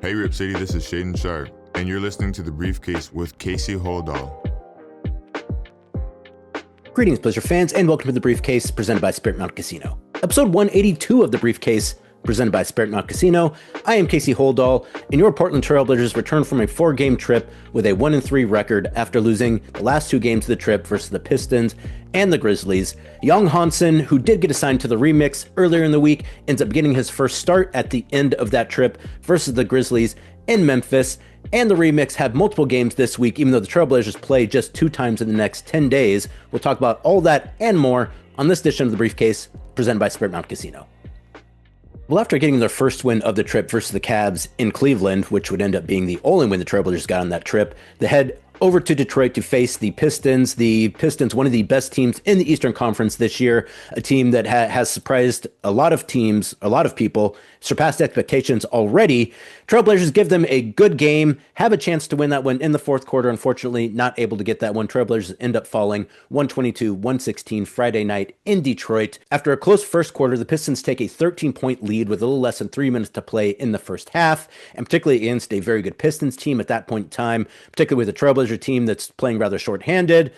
Hey Rip City, this is Shaden Sharp, and you're listening to The Briefcase with Casey Holdahl. Greetings, Blizzard fans, and welcome to The Briefcase, presented by Spirit Mountain Casino. Episode 182 of The Briefcase, presented by Spirit Mountain Casino. I am Casey Holdahl, and your Portland Trail Blazers return from a 4-game trip with a 1-3 record after losing the last 2 games of the trip versus the Pistons and the Grizzlies. Young Hansen, who did get assigned to the remix earlier in the week, ends up getting his first start at the end of that trip versus the Grizzlies in Memphis. And the remix have multiple games this week, even though the Trailblazers play just 2 times in the next 10 days. We'll talk about all that and more on this edition of The Briefcase, presented by Spirit Mountain Casino. Well, after getting their first win of the trip versus the Cavs in Cleveland, which would end up being the only win the Trailblazers got on that trip, they head over to Detroit to face the Pistons. The Pistons, one of the best teams in the Eastern Conference this year, a team that has surprised a lot of teams, a lot of people, surpassed expectations already. Trailblazers give them a good game, have a chance to win that one in the fourth quarter. Unfortunately, not able to get that one. Trailblazers end up falling 122-116 Friday night in Detroit. After a close first quarter, the Pistons take a 13-point lead with a little less than 3 minutes to play in the first half, and particularly against a very good Pistons team at that point in time, particularly with the Trailblazers team that's playing rather shorthanded,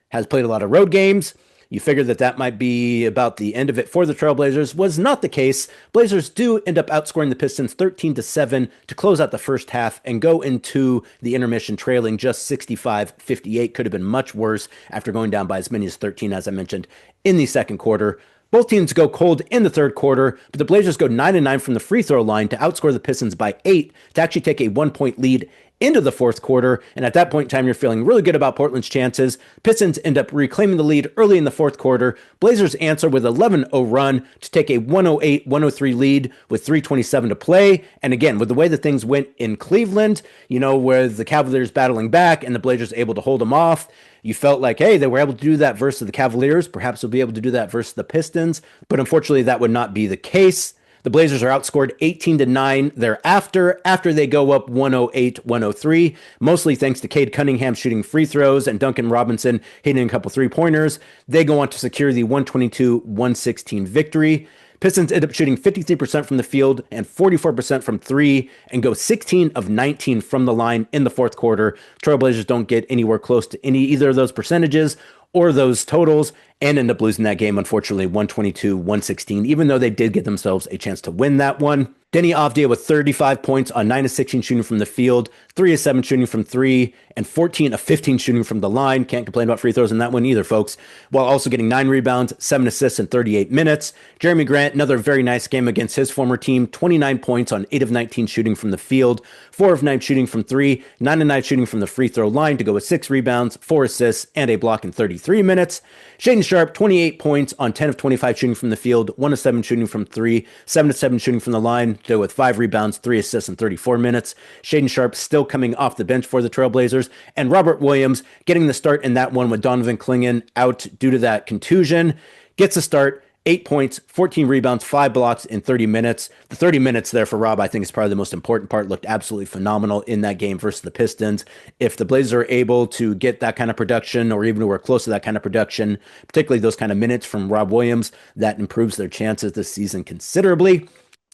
has played a lot of road games. You figured that might be about the end of it for the Trailblazers. Was not the case. Blazers do end up outscoring the Pistons 13-7 to close out the first half and go into the intermission trailing just 65-58. Could have been much worse after going down by as many as 13, as I mentioned, in the second quarter. Both teams go cold in the third quarter, but the Blazers go 9-9 from the free throw line to outscore the Pistons by 8 to actually take a 1-point lead into the fourth quarter. And at that point in time, you're feeling really good about Portland's chances. Pistons end up reclaiming the lead early in the fourth quarter. Blazers answer with 11-0 run to take a 108-103 lead with 3:27 to play. And again, with the way that things went in Cleveland, with the Cavaliers battling back and the Blazers able to hold them off, you felt like, hey, they were able to do that versus the Cavaliers. Perhaps they'll be able to do that versus the Pistons. But unfortunately, that would not be the case. The Blazers are outscored 18-9 thereafter, after they go up 108-103, mostly thanks to Cade Cunningham shooting free throws and Duncan Robinson hitting a couple three-pointers. They go on to secure the 122-116 victory. Pistons end up shooting 53% from the field and 44% from 3 and go 16 of 19 from the line in the fourth quarter. Trailblazers don't get anywhere close to either of those percentages or those totals and end up losing that game, unfortunately, 122-116, even though they did get themselves a chance to win that one. Denny Avdia with 35 points on 9 of 16 shooting from the field, 3 of 7 shooting from 3, and 14 of 15 shooting from the line. Can't complain about free throws in that one either, folks. While also getting 9 rebounds, 7 assists in 38 minutes. Jeremy Grant, another very nice game against his former team, 29 points on 8 of 19 shooting from the field, 4 of 9 shooting from 3, 9 of 9 shooting from the free throw line to go with 6 rebounds, 4 assists, and a block in 33 minutes. Shaden Sharp, 28 points on 10 of 25 shooting from the field, 1 of 7 shooting from 3, 7 of 7 shooting from the line, to go with 5 rebounds, 3 assists in 34 minutes. Shaden Sharp still coming off the bench for the Trailblazers, and Robert Williams getting the start in that one with Donovan Clingan out due to that contusion. Gets a start, 8 points, 14 rebounds, 5 blocks in 30 minutes. The 30 minutes there for Rob, I think, is probably the most important part. Looked absolutely phenomenal in that game versus the Pistons. If the Blazers are able to get that kind of production, or even we're close to that kind of production, particularly those kind of minutes from Rob Williams, that improves their chances this season considerably.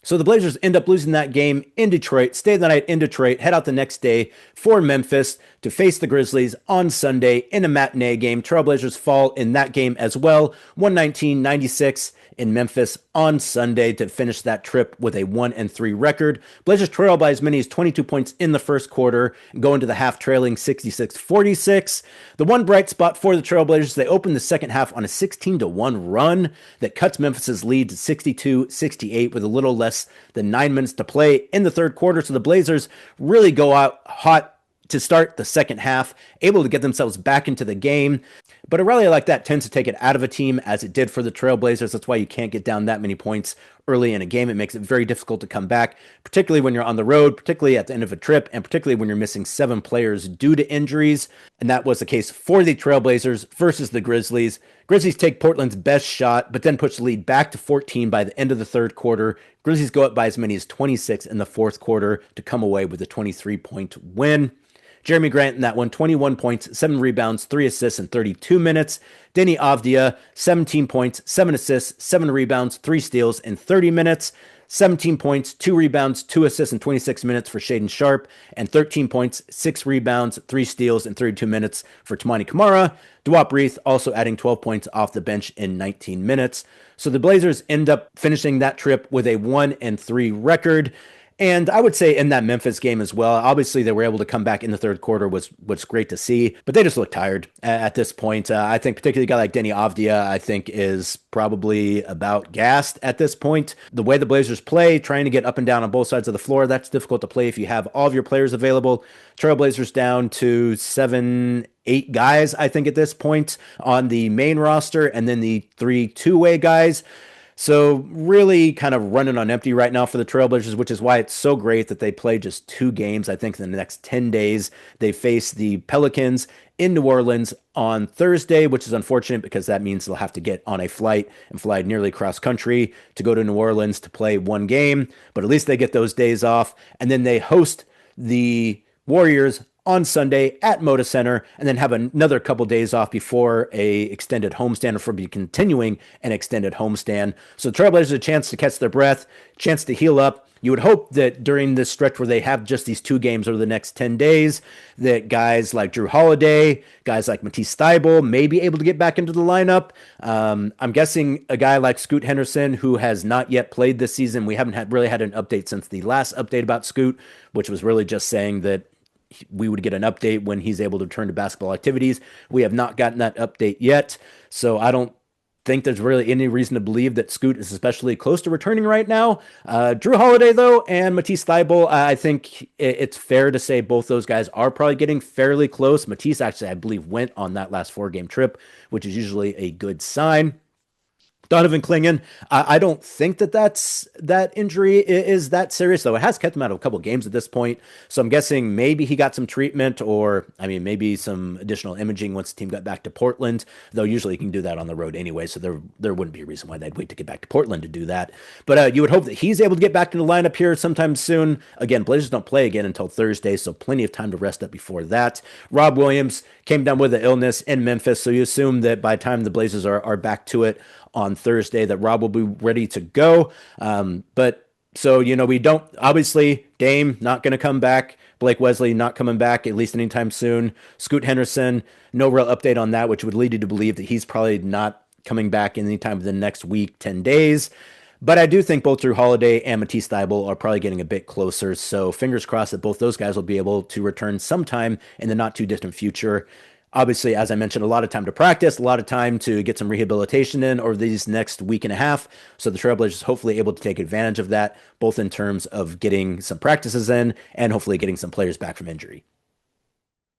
So the Blazers end up losing that game in Detroit, stay the night in Detroit, head out the next day for Memphis to face the Grizzlies on Sunday in a matinee game. Trailblazers fall in that game as well, 119-96 in Memphis on Sunday to finish that trip with a 1-3 record. Blazers trail by as many as 22 points in the first quarter, go into the half trailing 66-46. The one bright spot for the Trailblazers, they open the second half on a 16-1 run that cuts Memphis's lead to 62-68 with a little less than 9 minutes to play in the third quarter. So the Blazers really go out hot to start the second half, able to get themselves back into the game. But a rally like that tends to take it out of a team, as it did for the Trailblazers. That's why you can't get down that many points early in a game. It makes it very difficult to come back, particularly when you're on the road, particularly at the end of a trip, and particularly when you're missing 7 players due to injuries. And that was the case for the Trailblazers versus the Grizzlies. Grizzlies take Portland's best shot, but then push the lead back to 14 by the end of the third quarter. Grizzlies go up by as many as 26 in the fourth quarter to come away with a 23-point win. Jeremy Grant in that one, 21 points, 7 rebounds, 3 assists in 32 minutes. Denny Avdia, 17 points, 7 assists, 7 rebounds, 3 steals in 30 minutes. 17 points, 2 rebounds, 2 assists in 26 minutes for Shaden Sharp, and 13 points, 6 rebounds, 3 steals in 32 minutes for Tamani Kamara. Dewap Reith also adding 12 points off the bench in 19 minutes. So the Blazers end up finishing that trip with a 1-3 record. And I would say in that Memphis game as well, obviously they were able to come back in the third quarter was great to see, but they just look tired at this point. I think particularly a guy like Denny Avdia, I think is probably about gassed at this point. The way the Blazers play, trying to get up and down on both sides of the floor, that's difficult to play if you have all of your players available. Trailblazers down to 7-8 guys, I think at this point on the main roster, and then the 3 two-way guys. So really kind of running on empty right now for the Trailblazers, which is why it's so great that they play just 2 games. I think in the next 10 days, they face the Pelicans in New Orleans on Thursday, which is unfortunate because that means they'll have to get on a flight and fly nearly cross country to go to New Orleans to play 1 game. But at least they get those days off. And then they host the Warriors on Sunday at Moda Center, and then have another couple days off before a extended homestand, or for be continuing an extended homestand. So the Trailblazers a chance to catch their breath, chance to heal up. You would hope that during this stretch where they have just these 2 games over the next 10 days, that guys like Drew Holiday, guys like Matisse Thybulle may be able to get back into the lineup. I'm guessing a guy like Scoot Henderson, who has not yet played this season. We haven't really had an update since the last update about Scoot, which was really just saying that we would get an update when he's able to return to basketball activities. We have not gotten that update yet, so I don't think there's really any reason to believe that Scoot is especially close to returning right now. Drew Holiday, though, and Matisse Thybulle, I think it's fair to say both those guys are probably getting fairly close. Matisse actually, I believe, went on that last 4-game trip, which is usually a good sign. Donovan Clingan, I don't think that injury is that serious, though. It has kept him out of a couple of games at this point. So I'm guessing maybe he got some treatment, or maybe some additional imaging once the team got back to Portland, though usually you can do that on the road anyway. So there wouldn't be a reason why they'd wait to get back to Portland to do that. But you would hope that he's able to get back to the lineup here sometime soon. Again, Blazers don't play again until Thursday, so plenty of time to rest up before that. Rob Williams came down with an illness in Memphis, so you assume that by the time the Blazers are back to it on Thursday, that Rob will be ready to go. But so, we don't, obviously, Dame not going to come back. Blake Wesley not coming back, at least anytime soon. Scoot Henderson, no real update on that, which would lead you to believe that he's probably not coming back anytime in the next week, 10 days. But I do think both Drew Holiday and Matisse Thybulle are probably getting a bit closer. So fingers crossed that both those guys will be able to return sometime in the not too distant future. Obviously, as I mentioned, a lot of time to practice, a lot of time to get some rehabilitation in over these next week and a half. So the Trailblazers hopefully able to take advantage of that, both in terms of getting some practices in and hopefully getting some players back from injury.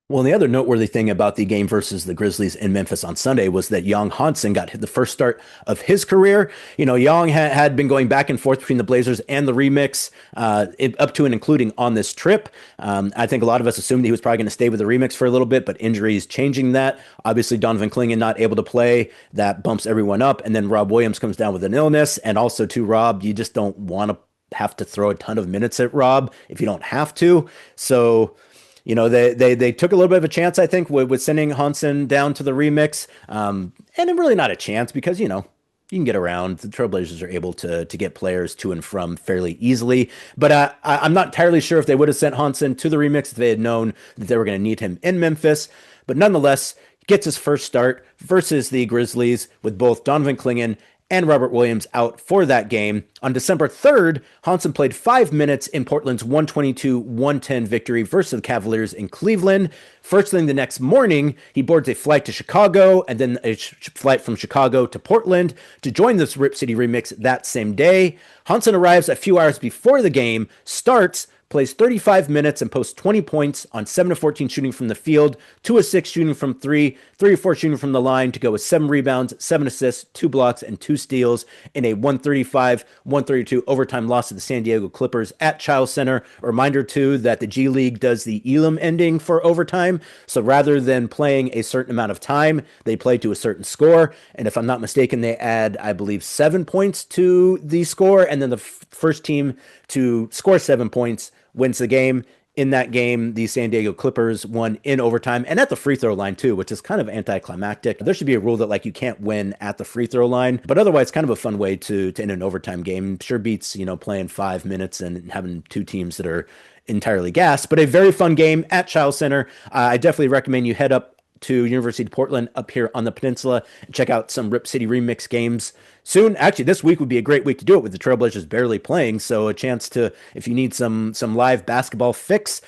Well, the other noteworthy thing about the game versus the Grizzlies in Memphis on Sunday was that Young Hansen got the first start of his career. Young had been going back and forth between the Blazers and the Remix up to and including on this trip. I think a lot of us assumed he was probably going to stay with the Remix for a little bit, but injuries changing that. Obviously, Donovan Clingan not able to play. That bumps everyone up. And then Rob Williams comes down with an illness. And also, to Rob, you just don't want to have to throw a ton of minutes at Rob if you don't have to. So they took a little bit of a chance, I think, with sending Hansen down to the Remix. And really not a chance because, you can get around. The Trailblazers are able to get players to and from fairly easily. But I'm not entirely sure if they would have sent Hansen to the Remix if they had known that they were going to need him in Memphis. But nonetheless, gets his first start versus the Grizzlies with both Donovan Clingan and Robert Williams out for that game. On December 3rd, Hansen played 5 minutes in Portland's 122-110 victory versus the Cavaliers in Cleveland. First thing the next morning, he boards a flight to Chicago and then a flight from Chicago to Portland to join this Rip City Remix that same day. Hansen arrives a few hours before the game, starts, plays 35 minutes and posts 20 points on 7 of 14 shooting from the field, 2 of 6 shooting from 3, 3 of 4 shooting from the line to go with 7 rebounds, 7 assists, 2 blocks, and 2 steals in a 135-132 overtime loss to the San Diego Clippers at Chiles Center. A reminder, too, that the G League does the Elam ending for overtime. So rather than playing a certain amount of time, they play to a certain score. And if I'm not mistaken, they add, I believe, 7 points to the score. And then the first team to score 7 points wins the game. in that game, the San Diego Clippers won in overtime and at the free throw line too, which is kind of anticlimactic. There should be a rule that like you can't win at the free throw line, but otherwise kind of a fun way to end an overtime game. Sure beats, playing 5 minutes and having two teams that are entirely gassed, but a very fun game at Chiles Center. I definitely recommend you head up to University of Portland up here on the peninsula and check out some Rip City Remix games soon. Actually, this week would be a great week to do it with the Trailblazers barely playing. So a chance to, if you need some live basketball fix,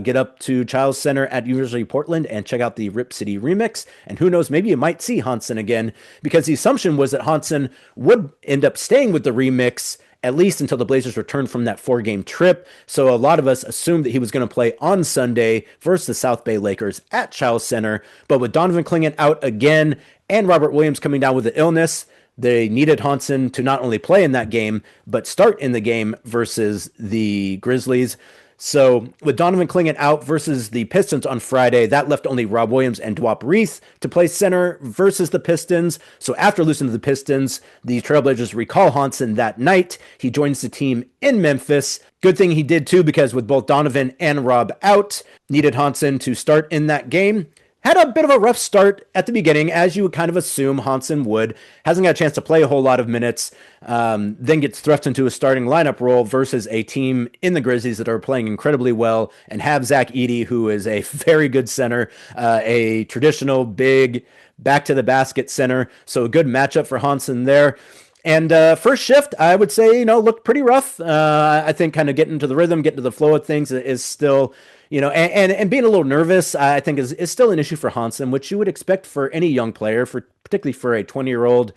get up to Chiles Center at University of Portland and check out the Rip City Remix. And who knows, maybe you might see Hansen again, because the assumption was that Hansen would end up staying with the Remix at least until the Blazers returned from that 4-game trip. So a lot of us assumed that he was going to play on Sunday versus the South Bay Lakers at Chiles Center. But with Donovan Clingan out again and Robert Williams coming down with an illness, they needed Hansen to not only play in that game, but start in the game versus the Grizzlies. So with Donovan Clingan out versus the Pistons on Friday, that left only Rob Williams and Dwop Reith to play center versus the Pistons. So after losing to the Pistons, the Trailblazers recall Hansen that night. He joins the team in Memphis. Good thing he did too, because with both Donovan and Rob out, needed Hansen to start in that game. Had a bit of a rough start at the beginning, as you would kind of assume Hansen would. Hasn't got a chance to play a whole lot of minutes, then gets thrust into a starting lineup role versus a team in the Grizzlies that are playing incredibly well and have Zach Edey, who is a very good center, a traditional big back-to-the-basket center. So a good matchup for Hansen there. And first shift, I would say, looked pretty rough. I think kind of getting into the rhythm, getting to the flow of things is still... and being a little nervous, I think is still an issue for Hansen, which you would expect for any young player, particularly for a 20-year-old.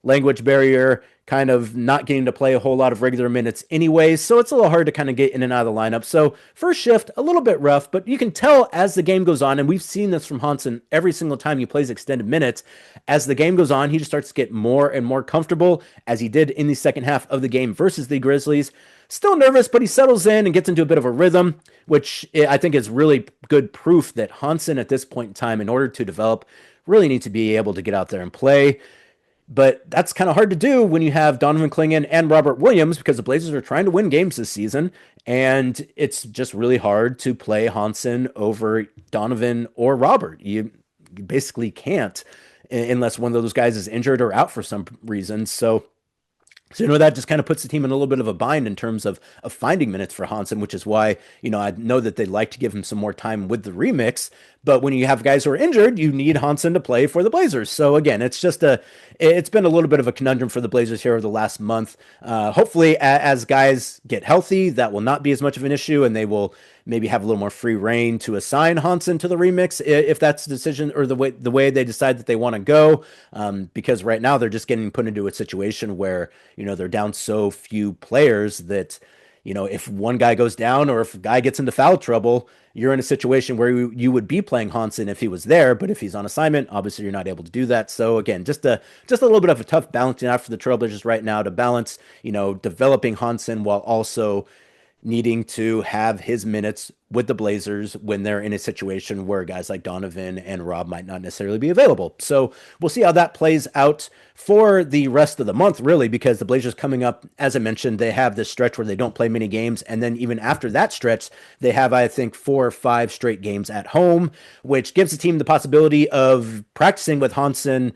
Language barrier, kind of not getting to play a whole lot of regular minutes anyways. So it's a little hard to kind of get in and out of the lineup. So first shift, a little bit rough, but you can tell as the game goes on, and we've seen this from Hansen every single time he plays extended minutes. As the game goes on, he just starts to get more and more comfortable, as he did in the second half of the game versus the Grizzlies. Still nervous, but he settles in and gets into a bit of a rhythm, which I think is really good proof that Hansen at this point in time, in order to develop, really needs to be able to get out there and play. But that's kind of hard to do when you have Donovan Clingan and Robert Williams, because the Blazers are trying to win games this season, and it's just really hard to play Hansen over Donovan or Robert. You basically can't, unless one of those guys is injured or out for some reason. So that just kind of puts the team in a little bit of a bind in terms of finding minutes for Hansen, which is why, I know that they'd like to give him some more time with the remix. But when you have guys who are injured, you need Hansen to play for the Blazers. So again, it's been a little bit of a conundrum for the Blazers here over the last month. Hopefully, as guys get healthy, that will not be as much of an issue, and they will maybe have a little more free reign to assign Hansen to the remix if that's the decision or the way they decide that they want to go. Because right now they're just getting put into a situation where, they're down so few players that, if one guy goes down or if a guy gets into foul trouble, you're in a situation where you would be playing Hansen if he was there, but if he's on assignment, obviously you're not able to do that. So again, just a little bit of a tough balancing act for the Trailblazers right now to balance, developing Hansen while also needing to have his minutes with the Blazers when they're in a situation where guys like Donovan and Rob might not necessarily be available. So we'll see how that plays out for the rest of the month, really, because the Blazers coming up, as I mentioned, they have this stretch where they don't play many games. And then even after that stretch, they have, I think, 4 or 5 straight games at home, which gives the team the possibility of practicing with Hansen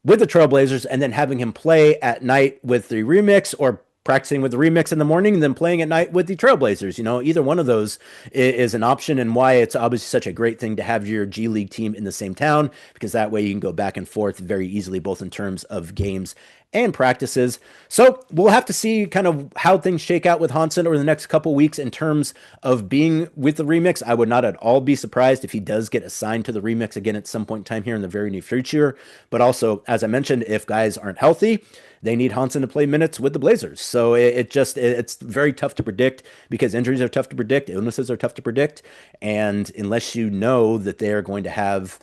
with the Trailblazers and then having him play at night with the remix, or practicing with the remix in the morning and then playing at night with the Trailblazers. Either one of those is an option, and why it's obviously such a great thing to have your G League team in the same town, because that way you can go back and forth very easily, both in terms of games and practices. So we'll have to see kind of how things shake out with Hansen over the next couple weeks in terms of being with the remix. I would not at all be surprised if he does get assigned to the remix again at some point in time here in the very near future. But also, as I mentioned, if guys aren't healthy, they need Hansen to play minutes with the Blazers. So it's very tough to predict, because injuries are tough to predict, illnesses are tough to predict. And unless you know that they're going to have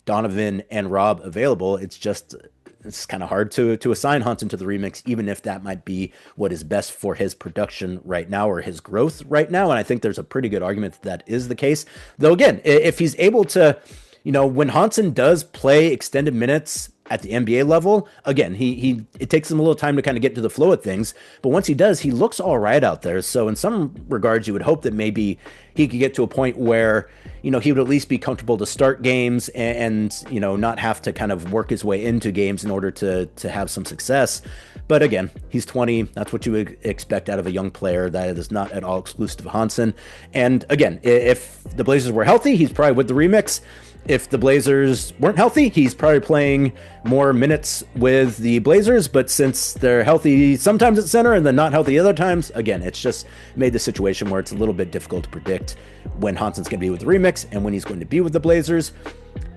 Donovan and Rob available, it's kind of hard to assign Hansen to the remix, even if that might be what is best for his production right now or his growth right now. And I think there's a pretty good argument that is the case. Though again, if he's able to, when Hansen does play extended minutes at the NBA level. Again, it takes him a little time to kind of get to the flow of things, but once he does, he looks all right out there. So in some regards, you would hope that maybe he could get to a point where, he would at least be comfortable to start games and not have to kind of work his way into games in order to have some success. But again, he's 20. That's what you would expect out of a young player. That is not at all exclusive of Hansen. And again, if the Blazers were healthy, he's probably with the remix. If the Blazers weren't healthy, he's probably playing more minutes with the Blazers. But since they're healthy sometimes at center and then not healthy other times, again, it's just made the situation where it's a little bit difficult to predict when Hansen's going to be with the remix and when he's going to be with the Blazers.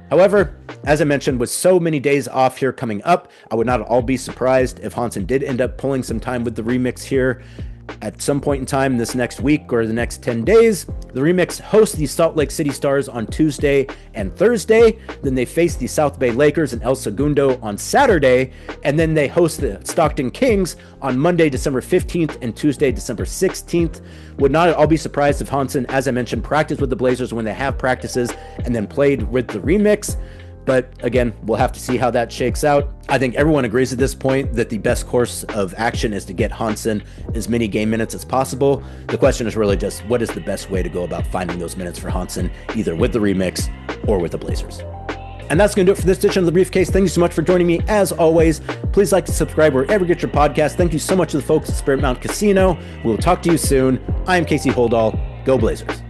However, as I mentioned, with so many days off here coming up, I would not at all be surprised if Hansen did end up pulling some time with the remix here at some point in time this next week or the next 10 days. The remix hosts the Salt Lake City Stars on Tuesday and Thursday. Then they face the South Bay Lakers and El Segundo on Saturday. And then they host the Stockton Kings on Monday, December 15th and Tuesday, December 16th. Would not at all be surprised if Hansen, as I mentioned, practiced with the Blazers when they have practices and then played with the remix. But again, we'll have to see how that shakes out. I think everyone agrees at this point that the best course of action is to get Hansen as many game minutes as possible. The question is really just what is the best way to go about finding those minutes for Hansen, either with the remix or with the Blazers. And that's going to do it for this edition of The Briefcase. Thank you so much for joining me. As always, please like to subscribe wherever you get your podcast. Thank you so much to the folks at Spirit Mountain Casino. We will talk to you soon. I am Casey Holdahl. Go Blazers.